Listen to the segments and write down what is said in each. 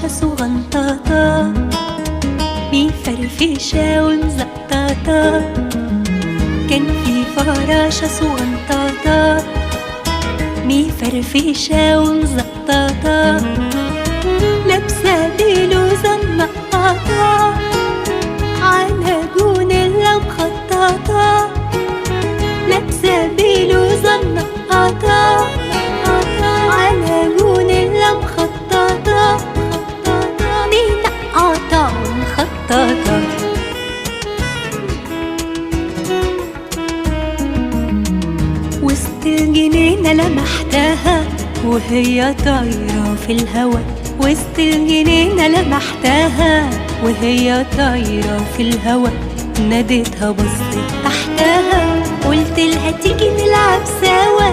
فراشة صغنطاطة مفرفشة ومزقطاطة. كان في فراشة صغنطاطة مفرفشة ومزقطاطة، لابسة بلوزة منقطة على جونيلا مخططة، لابسة بلوزة منقطة على جونيلا مخططة، منقطة ومخططة. وسط الجنينة لمحتها وهي طايرة في الهوا، وسط الجنينة لمحتها وهي طايرة في الهوا، ناديتها بصيت تحتها قلت لها تيجي نلعب سوا،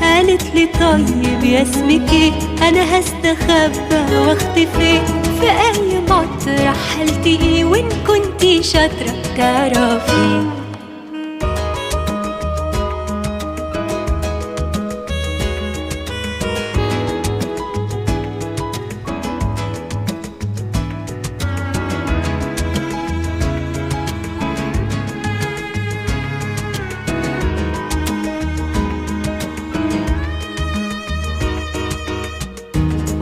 قالت لي طيب يا اسمك ايه، انا هستخبى واختفي في اي مطرح هلتقي، وان كنتي شاطرة تعرفي.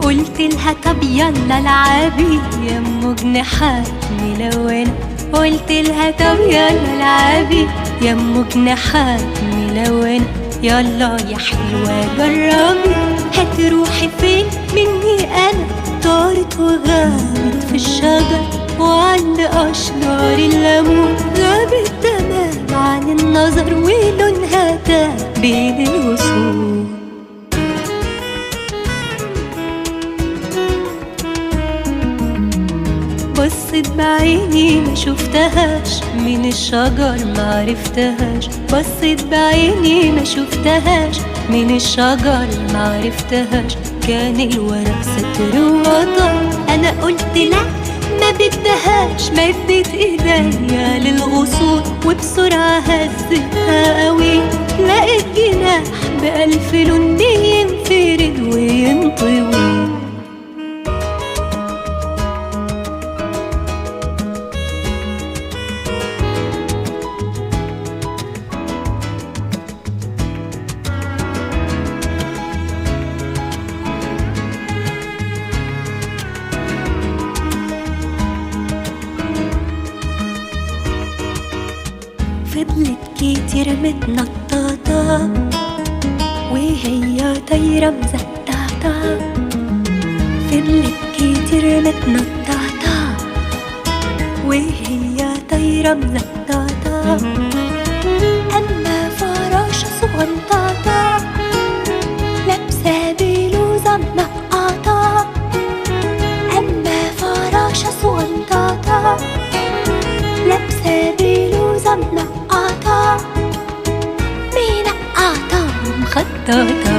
قلت لها طب يلا العبي يا ام جناحات ملونة، قلت لها طب يلا العبي يا ام جناحات ملونة، يلا يا حلوة جربي، هتروحي فين مني انا، طارت وغابت في الشجر وعند اشجار الليمون، غابت تمام عن النظر ولونها تاه بين الغصون. بصت بعيني ما شفتهاش من الشجر ما عرفتهاش، بصت بعيني ما شفتهاش من الشجر ما عرفتهاش، كان الورق ستر وغطا، انا قلت لا ما بدهاش، مدت ايديا للغصون وبسرعة هزتها قوي، لقيت جناح بألف لون بينفرد وينطوي. فضلت كتير متنططة وهي طايرة مزقططة، فضلت كتير متنططة وهي طايرة مزقططة، أما فراشة صغنططة لابسة بلوزة منقطة، أما فراشة صغنططة لابسة بلوزة منقطة، منقطة ومخططة.